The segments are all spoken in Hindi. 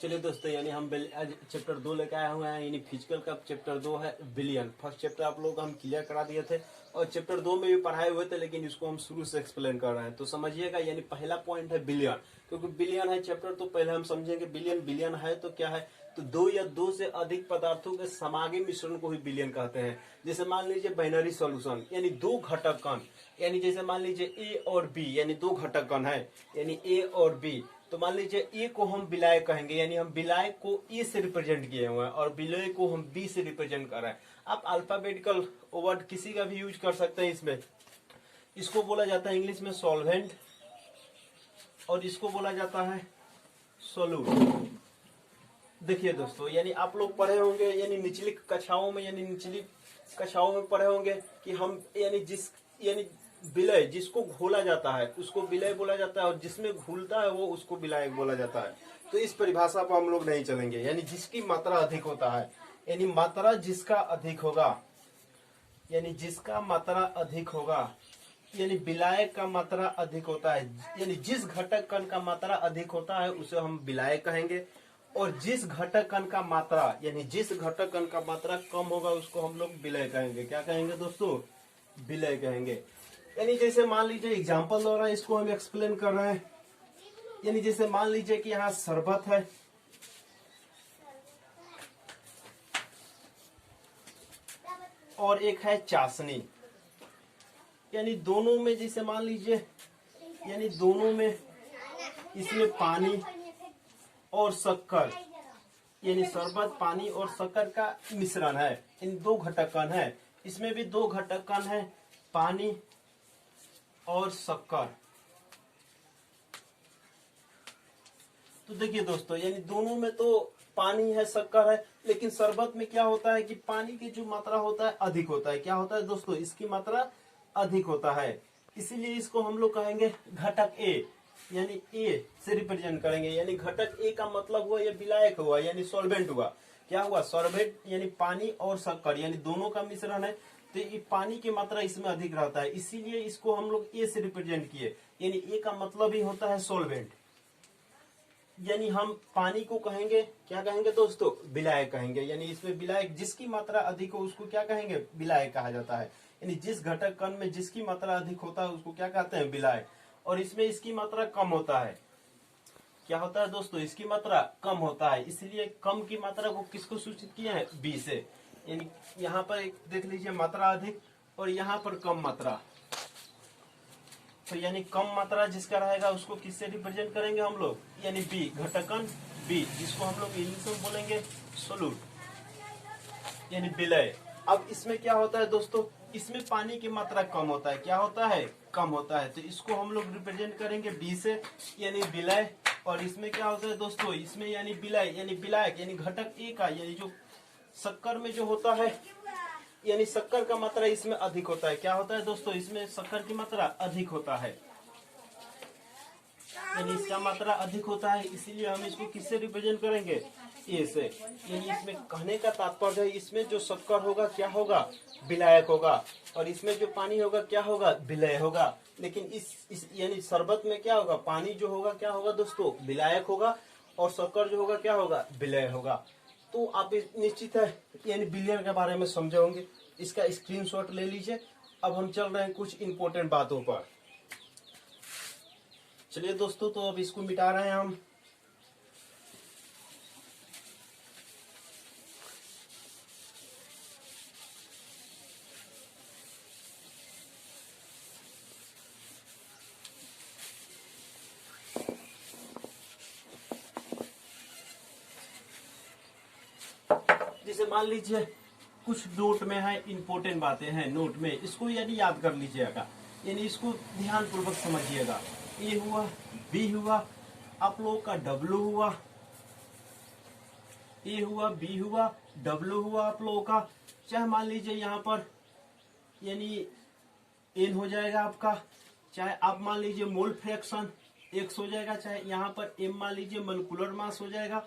चलिए दोस्तों, यानी हम आज चैप्टर 2 लेके आए हुए हैं। यानी फिजिकल का चैप्टर 2 है बिलियन। फर्स्ट चैप्टर आप लोग हम क्लियर करा दिए थे और चैप्टर 2 में भी पढ़ाए हुए थे, लेकिन इसको हम शुरू से एक्सप्लेन कर रहे हैं। तो समझिएगा, यानी पहला पॉइंट है बिलियन, क्योंकि बिलियन है चैप्टर, तो पहले हम समझेंगे बिलियन। बिलियन है तो क्या है, तो दो या दो से अधिक पदार्थों के समागम मिश्रण को ही बिलियन कहते हैं। जैसे मान लीजिए बाइनरी सॉल्यूशन, यानी दो घटक कण, यानी जैसे मान लीजिए ए और बी, यानी दो घटक कण है, यानी ए और बी। तो मान लीजिए ए को हम विलय कहेंगे, यानी हम विलय को ए से रिप्रेजेंट किए हुए हैं और विलय को हम बी से रिप्रेजेंट कर रहे हैं। आप अल्फाबेटिकल वर्ड किसी का भी यूज कर सकते हैं इसमें। इसको बोला जाता है इंग्लिश में सॉल्वेंट और इसको बोला जाता है सोल्यूट। देखिए दोस्तों, यानी आप लोग पढ़े होंगे, यानी निचली कक्षाओं में पढ़े होंगे कि हम यानी विलय जिसको घोला जाता है उसको विलय बोला जाता है और जिसमें घुलता है वो उसको विलायक बोला जाता है। तो इस परिभाषा पर हम लोग नहीं चलेंगे। यानी जिसकी मात्रा अधिक होता है, यानी मात्रा जिसका अधिक होगा, यानी जिसका मात्रा अधिक होगा, यानी विलायक का मात्रा अधिक होता है। यानी जिस घटक कण का मात्रा अधिक होता है उसे हम विलायक कहेंगे, और जिस घटक कण का मात्रा, यानी जिस घटक कण का मात्रा कम होगा उसको हम लोग विलय कहेंगे। क्या कहेंगे दोस्तों? विलय कहेंगे। यानी जैसे मान लीजिए एग्जाम्पल द्वारा इसको हम एक्सप्लेन कर रहे हैं। यानी जैसे मान लीजिए कि यहाँ शरबत है और एक है चाशनी, यानी दोनों में जैसे मान लीजिए, यानी दोनों में इसमें पानी और शक्कर, यानी शरबत पानी और शक्कर का मिश्रण है। इन दो घटक कण है, इसमें भी दो घटक कण है, पानी और शक्कर। तो देखिए दोस्तों, यानी दोनों में तो पानी है शक्कर है, लेकिन शरबत में क्या होता है कि पानी की जो मात्रा होता है अधिक होता है। क्या होता है दोस्तों? इसकी मात्रा अधिक होता है, इसीलिए इसको हम लोग कहेंगे घटक ए, यानी ए से रिप्रेजेंट करेंगे। यानी घटक ए का मतलब हुआ ये विलायक हुआ, यानी सॉल्वेंट हुआ। क्या हुआ? सॉल्वेंट, यानी पानी और शक्कर, यानी दोनों का मिश्रण है, तो ये पानी की मात्रा इसमें अधिक रहता है, इसीलिए इसको हम लोग ए से रिप्रेजेंट किए। यानी ए का मतलब ही होता है सॉल्वेंट, यानी हम पानी को कहेंगे, क्या कहेंगे दोस्तों? विलायक कहेंगे। यानी इसमें विलायक जिसकी मात्रा अधिक हो उसको क्या कहेंगे? विलायक कहा जाता है। यानी जिस घटक कण में जिसकी मात्रा अधिक होता है उसको क्या कहते हैं? विलायक। और इसमें इसकी मात्रा कम होता है। क्या होता है दोस्तों? इसकी मात्रा कम होता है, इसलिए कम की मात्रा को किसको सूचित किया है? बी से। यानी यहाँ पर एक देख लीजिए, मात्रा अधिक और यहाँ पर कम मात्रा, तो यानी कम मात्रा जिसका रहेगा उसको किससे रिप्रेजेंट करेंगे हम लोग? यानी बी, घटक कण बी, जिसको हम लोग इंग्लिश में बोलेंगे सोल्यूट, यानी विलय। अब इसमें क्या होता है दोस्तों? इसमें पानी की मात्रा कम होता है। क्या होता है? कम होता है, तो इसको हम लोग रिप्रेजेंट करेंगे बी से, यानी विलय। और इसमें क्या होता है दोस्तों? इसमें यानी विलय, यानी विलायक, यानी घटक ए का, यानी जो शक्कर में जो होता है, यानी शक्कर का मात्रा इसमें अधिक होता है। क्या होता है दोस्तों? इसमें शक्कर की मात्रा अधिक होता है, यानी इसका मात्रा अधिक होता है, इसीलिए हम इसको किससे रिप्रेजेंट करेंगे? ए से। यानी इसमें कहने का तात्पर्य है, इसमें जो शक्कर होगा क्या होगा? विलायक होगा, और इसमें जो पानी होगा क्या होगा? विलय होगा। लेकिन इस यानी शरबत में क्या होगा? पानी जो होगा क्या होगा दोस्तों? विलायक होगा, और शक्कर जो होगा क्या होगा? विलय होगा। तो आप निश्चित है यानी बिलियन के बारे में समझे होंगे। इसका स्क्रीनशॉट ले लीजिए। अब हम चल रहे हैं कुछ इंपॉर्टेंट बातों पर। चलिए दोस्तों, तो अब इसको मिटा रहे हैं हम। जैसे मान लीजिए कुछ नोट में है, इंपॉर्टेंट बातें हैं नोट में, इसको यानी याद कर लीजिएगा, यानी इसको ध्यान पूर्वक समझिएगा। ए हुआ, बी हुआ, आप लोगों का डब्ल्यू हुआ, ए हुआ, बी हुआ, डब्ल्यू हुआ आप लोगों का। चाहे मान लीजिए यहाँ पर यानी एन हो जाएगा आपका, चाहे आप मान लीजिए मोल फ्रैक्शन एक्स हो जाएगा, चाहे यहाँ पर एम मान लीजिए मोलिकुलर मास हो जाएगा,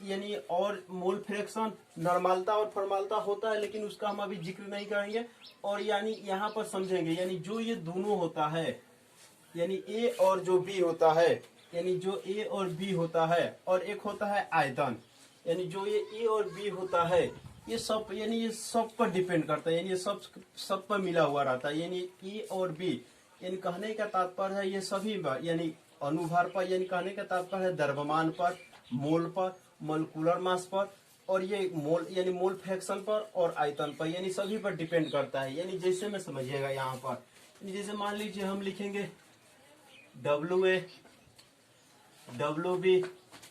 यानी और मोल फ्रैक्शन नॉर्मलता और फॉर्मलता होता है, लेकिन उसका हम अभी जिक्र नहीं करेंगे। और यानी यहाँ पर समझेंगे, यानी जो ये दोनों होता है, यानी ए और जो बी होता है, यानी जो ए और बी होता है, और एक होता है आयतन। यानी जो ये ए और बी होता है ये सब, यानी ये सब पर डिपेंड करता है, यानी ये सब पर मिला हुआ रहता है। यानी ए और बी, यानी कहने का तात्पर्य है ये सभी पर, यानी अनुभार पर, यानी कहने का तात्पर्य है द्रव्यमान पर, मोल पर, मोलिकुलर मास पर, और ये मोल यानी मोल फ्रैक्शन पर और आयतन पर, यानी सभी पर डिपेंड करता है। यानी जैसे में समझिएगा यहाँ पर, जैसे मान लीजिए हम लिखेंगे WA WB,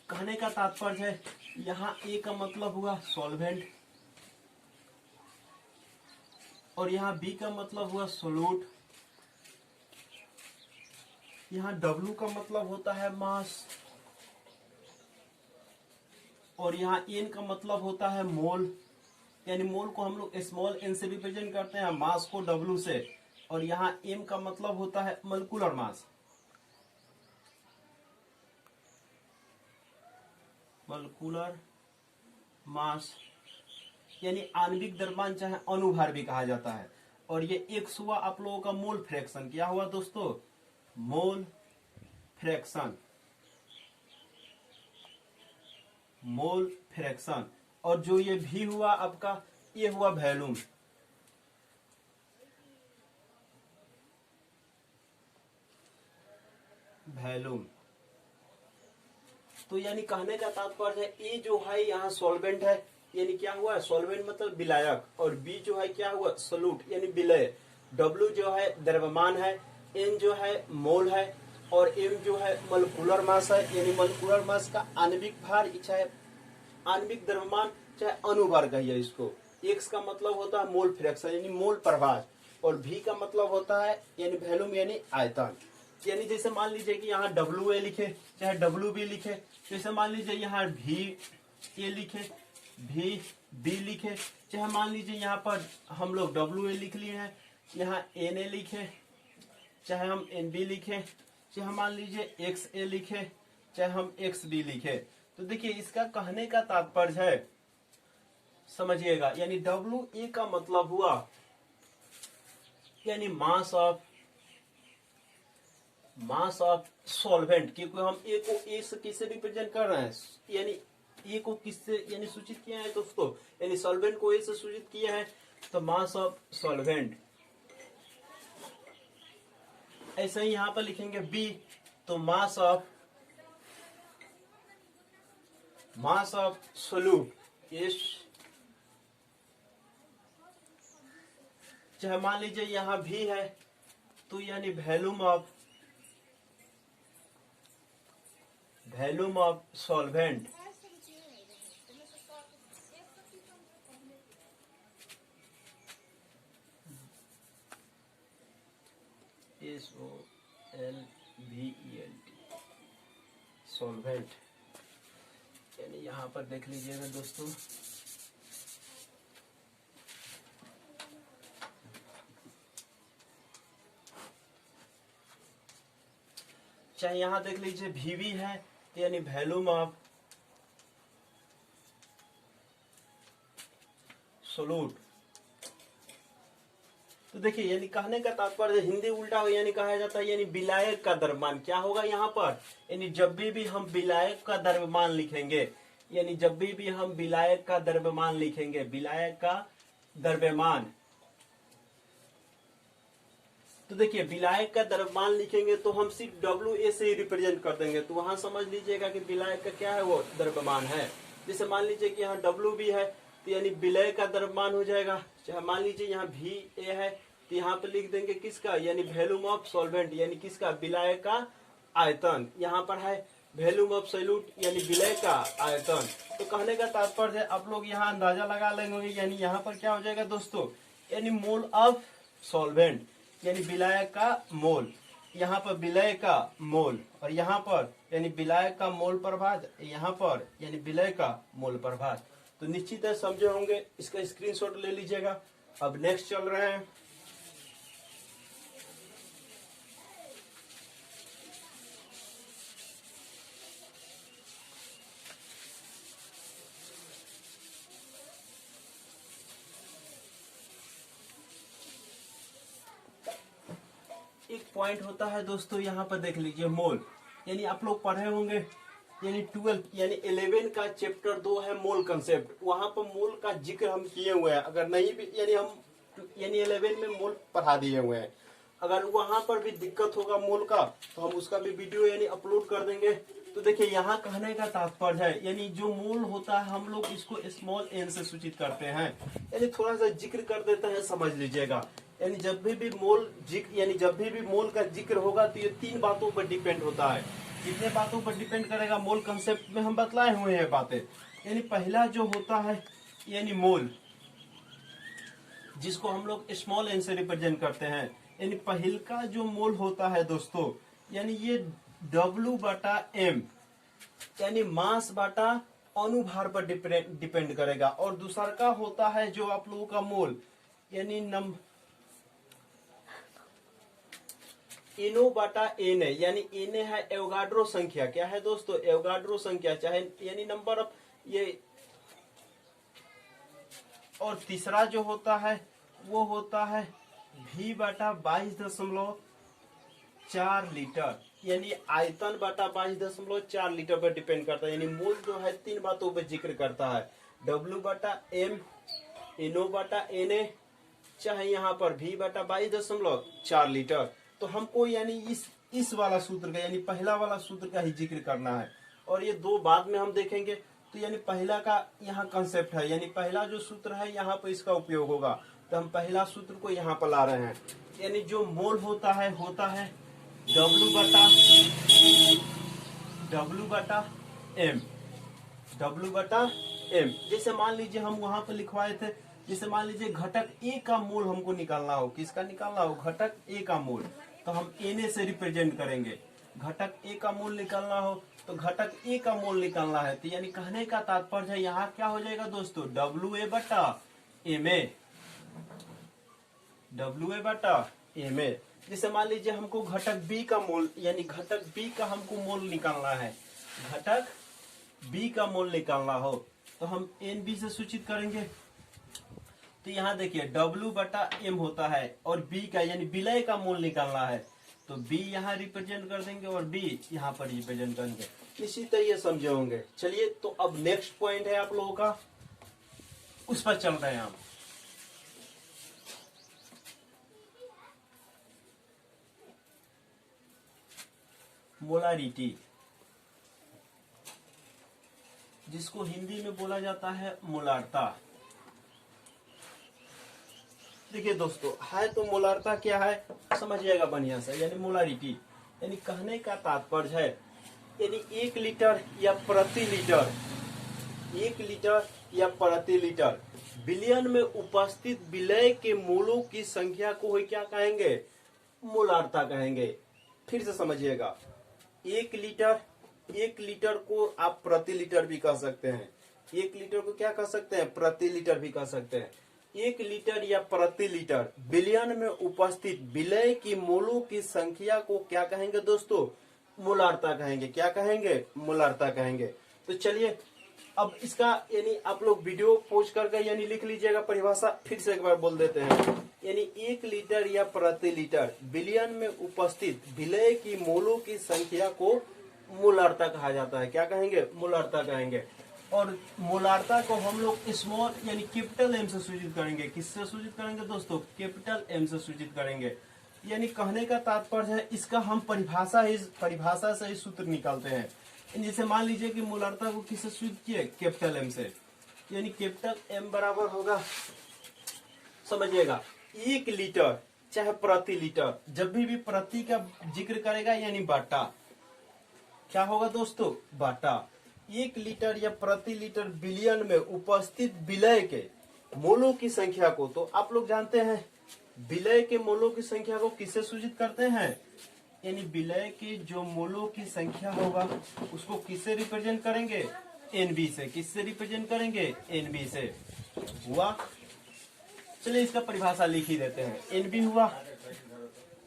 कहने का तात्पर्य है यहाँ ए का मतलब हुआ सॉल्वेंट, और यहाँ बी का मतलब हुआ सोलूट, यहाँ W का मतलब होता है मास, और यहाँ N का मतलब होता है मोल। यानी मोल को हम लोग स्मॉल n से रिप्रेजेंट करते हैं, मास को W से, और यहाँ M का मतलब होता है मोलिकुलर मास, मोलिकुलर मास, यानी आणविक द्रव्यमान चाहे अनुभार भी कहा जाता है। और ये X हुआ आप लोगों का मोल फ्रैक्शन। क्या हुआ दोस्तों? Mole fraction, mole fraction. और जो ये भी हुआ आपका, ये हुआ वॉल्यूम, वॉल्यूम। तो यानी कहने का तात्पर्य है ए जो है यहाँ सॉल्वेंट है, यानी क्या हुआ? सॉल्वेंट मतलब विलायक, और बी जो है क्या हुआ? सोलूट यानी विलय। डब्ल्यू जो है द्रव्यमान है, एन जो है मोल है, और एम जो है मोलिकुलर मास है, यानी मोलिकुलर मास का आणविक भार, चाहे आणविक द्रव्यमान चाहे अनुभार कहिए इसको। एक्स का मतलब होता है मोल फ्रैक्शन यानी मोल प्रभार, और भी का मतलब होता है यानी वॉल्यूम यानी आयतन। यानी जैसे मान लीजिए कि यहाँ WA लिखे चाहे WB लिखे, जैसे मान लीजिए यहाँ VA लिखे, VB लिखे, चाहे मान लीजिए यहाँ पर हम लोग WA लिख लिए हैं, यहाँ NA लिखे, चाहे हम NB लिखे, चाहे मान लीजिए XA लिखे, चाहे हम XB लिखे। तो देखिए इसका कहने का तात्पर्य है, समझिएगा, यानी WA का मतलब हुआ यानी मास ऑफ सॉल्वेंट, क्योंकि हम ए को ए से किससे रिप्रेजेंट कर रहे हैं, यानी ए को किससे यानी सूचित किया है दोस्तों, यानी सॉल्वेंट को ए से सूचित किया है, तो मास ऑफ सॉल्वेंट। ऐसे ही यहां पर लिखेंगे बी, तो मास ऑफ सोल्यूट। इस चाहे मान लीजिए यहां भी है, तो यानी volume of solvent. SOLVENT solvent, यानी यहां पर देख लीजिएगा दोस्तों, चाहे यहां देख लीजिए VB है, यानी वॉल्यूम ऑफ सोलूट। तो देखिए यानी कहने का तात्पर्य हिंदी उल्टा हो, यानी कहा जाता है यानी विलायक का द्रव्यमान। क्या होगा यहाँ पर? यानी जब भी हम विलायक का द्रव्यमान लिखेंगे, यानी जब भी हम विलायक का द्रव्यमान लिखेंगे, विलायक का द्रव्यमान, तो देखिए विलायक का द्रव्यमान लिखेंगे तो हम सिर्फ WA से ही रिप्रेजेंट कर देंगे, तो वहां समझ लीजिएगा कि विलायक का क्या है, वो द्रव्यमान है। जैसे मान लीजिए कि यहाँ WB है, तो यानी विलय का द्रव्यमान हो जाएगा। चाहे मान लीजिए यहाँ VA है, तो यहाँ पे लिख देंगे किसका, यानी वॉल्यूम ऑफ सॉल्वेंट, यानी किसका, विलय का आयतन। यहाँ पर है वॉल्यूम ऑफ सोल्यूट, यानी विलय का आयतन। तो कहने का तात्पर्य है आप लोग यहाँ अंदाजा लगा लेंगे, यानी यहाँ पर क्या हो जाएगा दोस्तों, यानी मोल ऑफ सॉल्वेंट, यानी विलायक का मोल, यहाँ पर विलय का मोल, और यहाँ पर यानी विलायक का मोल प्रभार, यहाँ पर यानी विलय का मोल प्रभार। तो निश्चित है समझे होंगे, इसका स्क्रीनशॉट ले लीजिएगा। अब नेक्स्ट चल रहे हैं, एक पॉइंट होता है दोस्तों, यहाँ पर देख लीजिए मोल। यानी आप लोग पढ़े होंगे यानी 12 यानी 11 का चैप्टर 2 है मोल कंसेप्ट, वहां पर मोल का जिक्र हम किए हुए हैं। अगर नहीं भी यानी हम यानी 11 में मोल पढ़ा दिए हुए हैं, अगर वहां पर भी दिक्कत होगा मोल का तो हम उसका भी वीडियो यानी अपलोड कर देंगे। तो देखिए यहाँ कहने का तात्पर्य है यानी जो मोल होता है हम लोग इसको स्मॉल एन से सूचित करते हैं, यानी थोड़ा सा जिक्र कर देते हैं, समझ लीजिएगा। यानी जब भी मोल जिक्र यानी जब भी मोल का जिक्र होगा तो ये 3 बातों पर डिपेंड होता है। कितने बातों पर डिपेंड करेगा मोल कंसेप्ट में हम बतलाए हुए हैं बातें। यानी पहला जो होता है यानी मोल, जिसको हम लोग स्मॉल एन से रिप्रेजेंट करते हैं, यानी पहल का जो मोल होता है दोस्तों यानी ये W/M यानी मास बाटा अनुभार पर डिपेंड करेगा। और दूसरा का होता है जो आप लोगों का मोल यानी NO/NA यानी NA है एवोगाड्रो संख्या। क्या है दोस्तों? एवोगाड्रो संख्या, चाहे यानी नंबर ऑफ ये। और तीसरा जो होता है वो होता है V/22.4 लीटर यानी आयतन बटा 22.4 लीटर पर डिपेंड करता है। यानी मोल जो है 3 बातों पर जिक्र करता है, W/M, NO/NA, चाहे यहाँ पर V/22.4 लीटर। तो हमको यानी इस वाला सूत्र का यानी पहला वाला सूत्र का ही जिक्र करना है, और ये 2 बाद में हम देखेंगे। तो यानी पहला का यहाँ कंसेप्ट है, यानी पहला जो सूत्र है यहाँ पर इसका उपयोग होगा, तो हम पहला सूत्र को यहाँ पर ला रहे हैं। यानी जो मोल होता है W/M। जैसे मान लीजिए हम वहां पर लिखवाए थे, जैसे मान लीजिए घटक ए का मोल हमको निकालना हो, किसका निकालना हो? घटक ए का मोल, तो हम Na से रिप्रेजेंट करेंगे। घटक ए का मोल निकालना हो तो घटक ए का मोल निकालना है, तो यानी कहने का तात्पर्य है यहाँ क्या हो जाएगा दोस्तों? WA/MA। जैसे मान लीजिए हमको घटक बी का मोल यानी घटक बी का हमको मोल निकालना है, घटक बी का मोल निकालना हो तो हम NB से सूचित करेंगे। तो यहाँ देखिए W/M होता है, और बी का यानी विलय का मोल निकालना है तो बी यहाँ रिप्रेजेंट कर देंगे और बी यहाँ पर रिप्रेजेंट करेंगे। इसी तरह समझे होंगे। चलिए तो अब नेक्स्ट पॉइंट है आप लोगों का, उस पर चल रहे हैं हम। मोलारिटी, जिसको हिंदी में बोला जाता है मोलारता। देखिए दोस्तों, है तो मोलारता क्या है समझिएगा बढ़िया से। यानी मोलारिटी यानी कहने का तात्पर्य है यानी 1 लीटर या प्रति लीटर, 1 लीटर या प्रति लीटर बिलियन में उपस्थित विलय के मोलों की संख्या को क्या कहेंगे? मोलारता कहेंगे। फिर से समझिएगा, 1 लीटर को आप प्रति लीटर भी कह सकते हैं, 1 लीटर को क्या कह सकते हैं? प्रति लीटर भी कह सकते हैं। 1 लीटर या प्रति लीटर बिलियन में उपस्थित विलय की मोलों की संख्या को क्या कहेंगे दोस्तों? मोलारता कहेंगे। क्या कहेंगे? मोलारता कहेंगे। तो चलिए अब इसका यानी आप लोग वीडियो पॉज करके यानी लिख लीजिएगा परिभाषा, फिर से एक बार बोल देते हैं। यानी 1 लीटर या प्रति लीटर बिलियन में उपस्थित विलय की मोलों की संख्या को मोलारता कहा जाता है। क्या कहेंगे? मोलारता कहेंगे। और मोलारता को हम लोग स्मॉल यानी कैपिटल M से सूचित करेंगे। किससे सूचित करेंगे दोस्तों? कैपिटल M से सूचित करेंगे। यानी कहने का तात्पर्य है इसका हम परिभाषा से ही सूत्र निकालते हैं। जैसे मान लीजिए कि मोलारता को किससे सूचित किए? कैपिटल M से। यानी कैपिटल M बराबर होगा, समझिएगा, 1 लीटर चाहे प्रति लीटर, जब भी प्रति का जिक्र करेगा यानी बाटा, क्या होगा दोस्तों? बाटा। 1 लीटर या प्रति लीटर बिलियन में उपस्थित विलय के मोलों की संख्या को, तो आप लोग जानते हैं विलय के मोलों की संख्या को किससे सूचित करते हैं? यानी विलय के जो मोलों की संख्या होगा उसको किससे रिप्रेजेंट करेंगे? NB से। किससे रिप्रेजेंट करेंगे? NB से। हुआ? चलिए इसका परिभाषा लिख ही देते हैं। NB हुआ।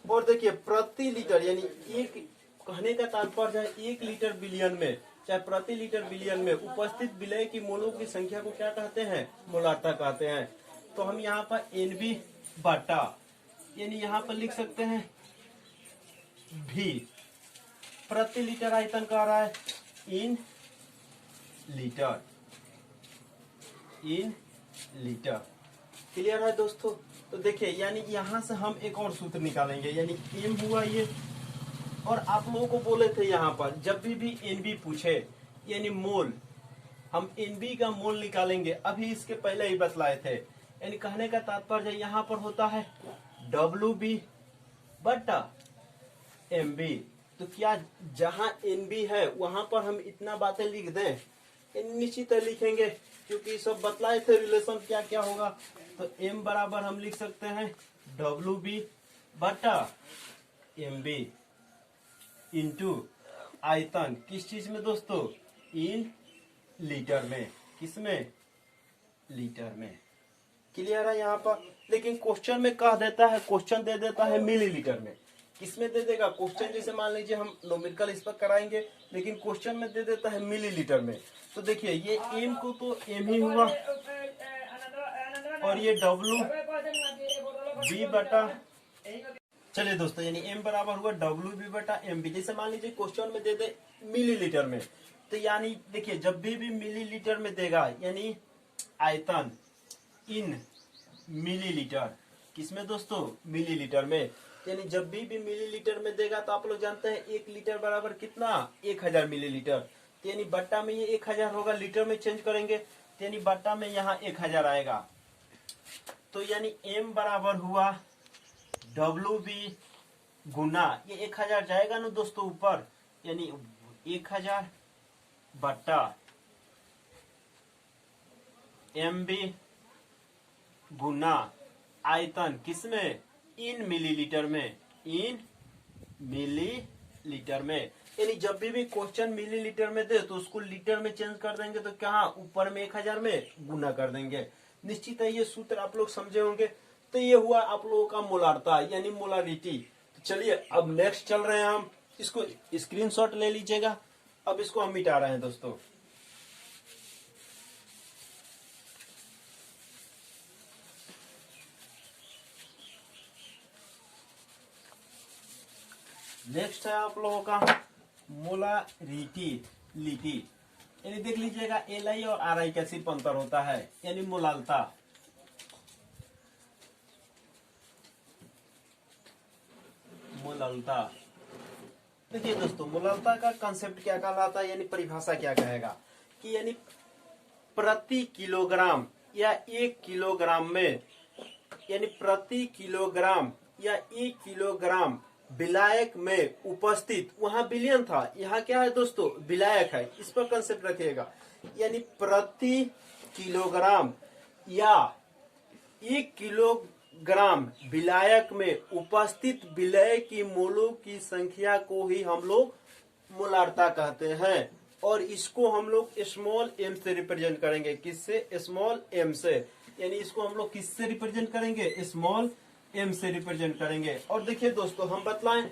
और देखिए प्रति लीटर यानी एक, कहने का तात्पर्य है 1 लीटर बिलियन में चाहे प्रति लीटर बिलियन में उपस्थित विलय की मोलों की संख्या को क्या कहते हैं? मोलारता कहते हैं। तो हम यहाँ पर NB बाटा यानी यहाँ पर लिख सकते हैं V प्रति लीटर आयतन कह रहा है in litre, in litre. Clear है दोस्तों? तो देखिए यानी यहां से हम एक और सूत्र निकालेंगे, यानी एम हुआ ये, और आप लोगों को बोले थे यहाँ पर जब भी एनबी पूछे यानी मोल, हम एनबी का मोल निकालेंगे, अभी इसके पहले ही बतलाए थे। यानी कहने का तात्पर्य यहाँ पर होता है डब्ल्यू बी बटा एम बी। तो क्या जहां एनबी है वहां पर हम इतना बातें लिख दें? निश्चित लिखेंगे, क्योंकि सब बतलाए थे रिलेशन क्या क्या होगा। तो एम बराबर हम लिख सकते हैं डब्ल्यू बी बटा एम बी इंटू आयतन, किस चीज में दोस्तों? इन लीटर में। किसमें? लीटर में। क्लियर है यहाँ पर? लेकिन क्वेश्चन में कह देता है, क्वेश्चन दे देता है मिलीलीटर में। किसमें दे देगा? क्वेश्चन जैसे मान लीजिए हम नोमेरिकल इस पर कराएंगे, लेकिन क्वेश्चन में दे देता है मिलीलीटर में। तो देखिए ये एम को तो एम ही हुआ, और ये डब्ल्यू बी बटा, चलिए दोस्तों यानी एम बराबर हुआ डब्ल्यू बी बटा एम बी। जैसे मान लीजिए क्वेश्चन में दे दे मिलीलीटर में, तो यानी देखिए जब भी मिलीलीटर में देगा यानी आयतन इन मिलीलीटर, किसमें दोस्तों? मिलीलीटर में। यानी जब भी मिलीलीटर में देगा तो आप लोग जानते हैं 1 लीटर बराबर कितना? 1000 मिलीलीटर। तो यानी बट्टा में ये 1000 होगा, लीटर में चेंज करेंगे तो यानी बट्टा में यहाँ 1000 आएगा। तो यानी एम बराबर हुआ डब्ल्यू बी गुना ये 1000 जाएगा ना दोस्तों ऊपर, यानी 1000 बट्टा एम बी गुना आयतन, किसमें? इन मिलीलीटर में, इन मिलीलीटर में। यानी जब भी क्वेश्चन मिलीलीटर में दे तो उसको लीटर में चेंज कर देंगे, तो क्या ऊपर में 1000 में गुना कर देंगे। निश्चित है ये सूत्र आप लोग समझे होंगे। तो ये हुआ आप लोगों का मोलारता यानी मोलारिटी। तो चलिए अब नेक्स्ट चल रहे हैं हम, इसको स्क्रीनशॉट ले लीजिएगा। अब इसको हम मिटा रहे हैं दोस्तों। नेक्स्ट है आप लोगों का मोलारिटी लिटी, यानी देख लीजिएगा एल आई और आर आई का सिर्फ अंतर होता है, यानी मोलालता। मोलालता देखिए दोस्तों मोलालता का कंसेप्ट क्या कहलाता है, यानी परिभाषा क्या कहेगा कि यानी प्रति किलोग्राम या 1 किलोग्राम में, यानी प्रति किलोग्राम या 1 किलोग्राम विलायक में उपस्थित, वहां बिलियन था, यहाँ क्या है दोस्तों? विलायक है। इस पर कंसेप्ट रखिएगा, यानी प्रति किलोग्राम या 1 किलोग्राम विलायक में उपस्थित विलय की मोलों की संख्या को ही हम लोग मोलारता कहते हैं। और इसको हम लोग स्मॉल एम से रिप्रेजेंट करेंगे। किससे? स्मॉल एम से। यानी इसको हम लोग किससे रिप्रेजेंट करेंगे? स्मॉल एम से रिप्रेजेंट करेंगे। और देखिए दोस्तों हम बतलाएं,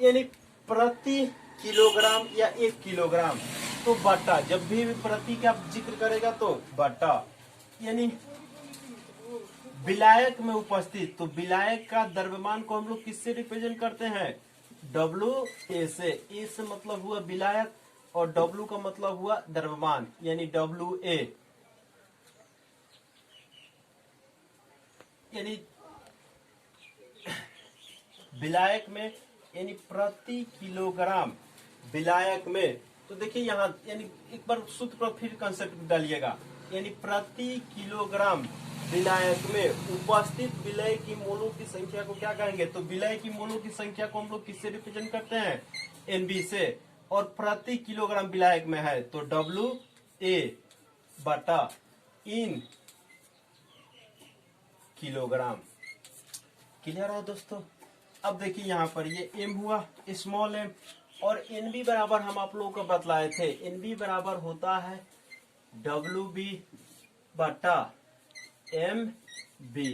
यानी प्रति किलोग्राम या 1 किलोग्राम, तो बट्टा, जब भी प्रति का जिक्र करेगा तो बट्टा, यानी विलायक में उपस्थित, तो विलायक का द्रव्यमान को हम लोग किससे रिप्रेजेंट करते हैं? डब्ल्यू ए से। ए से मतलब हुआ विलायक और डब्ल्यू का मतलब हुआ द्रव्यमान, यानी डब्ल्यू ए। यानी विलायक में, यानी प्रति किलोग्राम विलायक में। तो देखिए यहाँ यानी एक बार सूत्र पर फिर कंसेप्ट डालिएगा, यानी प्रति किलोग्राम विलायक में उपस्थित विलय की मोलों की संख्या को क्या कहेंगे? तो विलय की मोलों की संख्या को हम लोग किससे रिप्रेजेंट करते हैं? एनबी से। और प्रति किलोग्राम विलायक में है तो डब्ल्यू ए बटा इन किलोग्राम। क्लियर है दोस्तों? अब देखिए यहाँ पर ये एम हुआ स्मॉल एम, और एनबी बराबर हम आप लोगों को बतलाए थे, एनबी बराबर होता है डब्ल्यू बी बटा एम बी।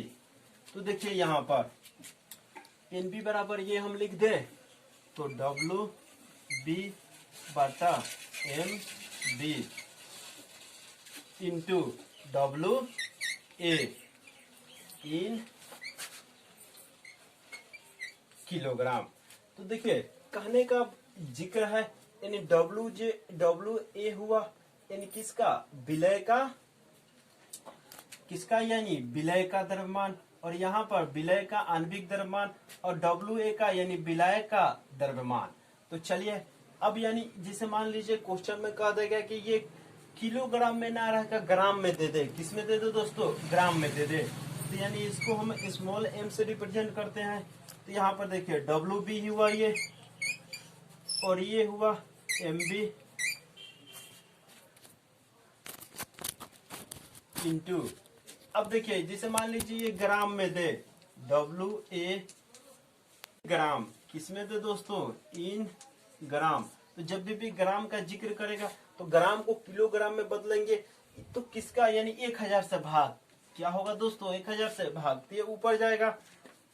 तो देखिए यहाँ पर एनबी बराबर ये हम लिख दें तो डब्ल्यू बी बटा M B into W A in kilogram. तो देखिए कहने का जिक्र है, यानी WA हुआ यानी किसका, विलय का, किसका यानी विलय का द्रव्यमान, और यहाँ पर विलय का आणविक द्रव्यमान, और WA का यानी विलय का द्रव्यमान। तो चलिए अब यानी जैसे मान लीजिए क्वेश्चन में कह देगा कि ये किलोग्राम में ना रहकर ग्राम में दे दे, किस में दे दे दोस्तों, ग्राम में दे दे। तो यानी इसको हम स्मॉल m से रिप्रेजेंट करते हैं। तो यहाँ पर देखिए WB हुआ ये, और ये हुआ MB इंटू, अब देखिए जैसे मान लीजिए ये ग्राम में दे, WA ग्राम, किस में दे दोस्तों, इन ग्राम। तो जब भी ग्राम का जिक्र करेगा तो ग्राम को किलोग्राम में बदलेंगे, तो किसका यानी 1000 से भाग, क्या होगा दोस्तों, 1000 से भाग, तो ये ऊपर जाएगा।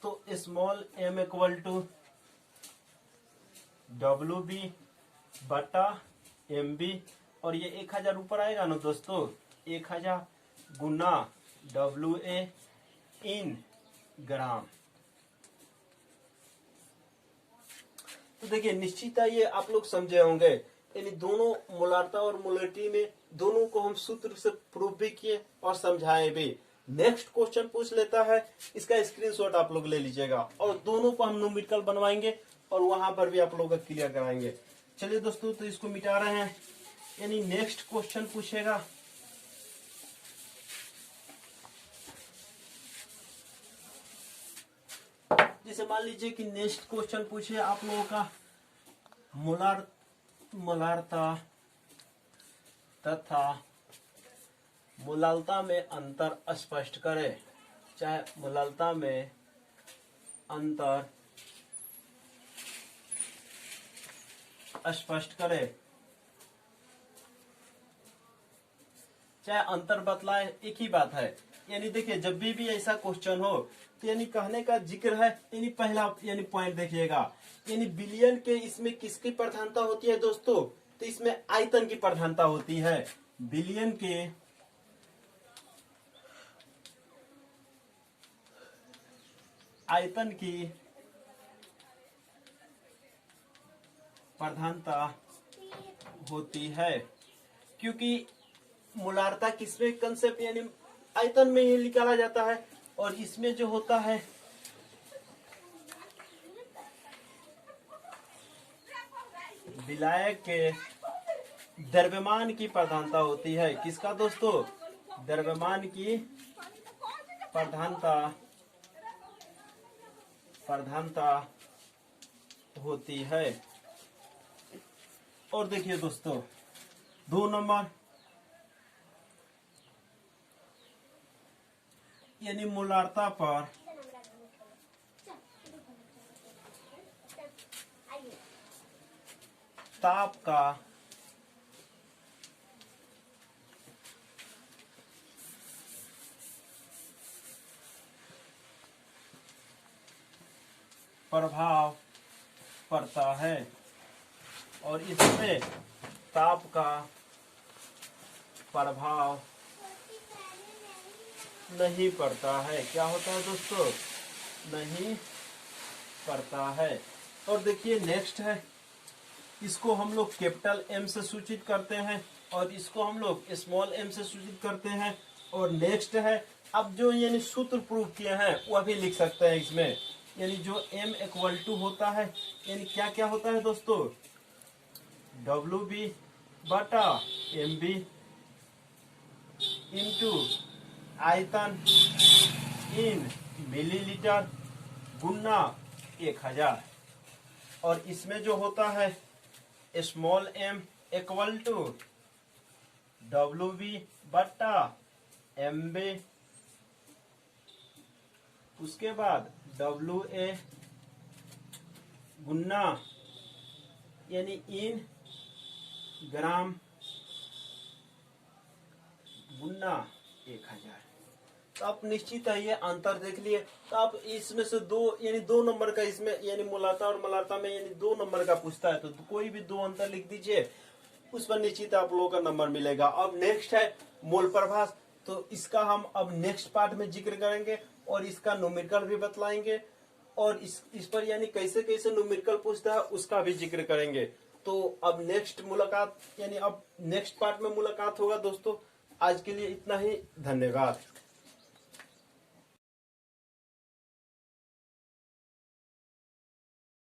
तो small m equal to WB बटा MB, और ये 1000 ऊपर आएगा ना दोस्तों, 1000 गुना WA इन ग्राम। तो देखिए निश्चित है ये आप लोग समझे होंगे, यानी दोनों मोलारता और मोलरिटी में दोनों को हम सूत्र से प्रूव भी किए और समझाए भी। नेक्स्ट क्वेश्चन पूछ लेता है, इसका स्क्रीनशॉट आप लोग ले लीजिएगा, और दोनों को हम न्यूमेरिकल बनवाएंगे और वहां पर भी आप लोग को क्लियर कराएंगे। चलिए दोस्तों, तो इसको मिटा रहे हैं, यानी नेक्स्ट क्वेश्चन पूछेगा, जैसे मान लीजिए कि नेक्स्ट क्वेश्चन पूछे आप लोगों का मोलारता तथा मोलालता में अंतर स्पष्ट करे, चाहे मोलालता में अंतर स्पष्ट करे, चाहे अंतर बतलाए, एक ही बात है। यानी देखिए जब भी ऐसा क्वेश्चन हो तो यानी कहने का जिक्र है, यानी पहला यानी पॉइंट देखिएगा, यानी बिलियन के इसमें किसकी प्रधानता होती है दोस्तों, तो इसमें आयतन की प्रधानता होती है। बिलियन के आयतन की प्रधानता होती है, क्योंकि मोलारता किसमें कंसेप्ट यानी आयतन में ही निकाला जाता है, और इसमें जो होता है विलायक के द्रव्यमान की प्रधानता होती है। किसका दोस्तों, द्रव्यमान की प्रधानता होती है। और देखिए दोस्तों 2 नंबर, यानी मोलारता पर ताप का प्रभाव पड़ता है, और इसमें ताप का प्रभाव नहीं पड़ता है। क्या होता है दोस्तों, नहीं पड़ता है। और देखिए नेक्स्ट है, इसको हम लोग कैपिटल M से सूचित करते हैं, और इसको हम लोग स्मॉल m से सूचित करते हैं। और नेक्स्ट है, अब जो यानी सूत्र प्रूव किए हैं वह भी लिख सकते हैं इसमें, यानी जो m इक्वल टू होता है, यानी क्या क्या होता है दोस्तों, WB बटा MB इंटू आयतन इन मिलीलीटर गुना 1000, और इसमें जो होता है small m equal to WB बटा MB, उसके बाद WA गुना यानी इन ग्राम गुना 1000। तो आप निश्चित है ये अंतर देख लिए। तो आप इसमें से यानी 2 नंबर का इसमें यानी मोलाता और मलारता में यानी 2 नंबर का पूछता है, तो कोई भी 2 अंतर लिख दीजिए, उस पर निश्चित आप लोगों का नंबर मिलेगा। अब नेक्स्ट है मोल प्रभास, तो इसका हम अब नेक्स्ट पार्ट में जिक्र करेंगे और इसका न्यूमेरिकल भी बतलाएंगे और इस पर यानी कैसे कैसे न्यूमेरिकल पूछता है उसका भी जिक्र करेंगे। तो अब नेक्स्ट मुलाकात यानी अब नेक्स्ट पार्ट में मुलाकात होगा दोस्तों। आज के लिए इतना ही, धन्यवाद।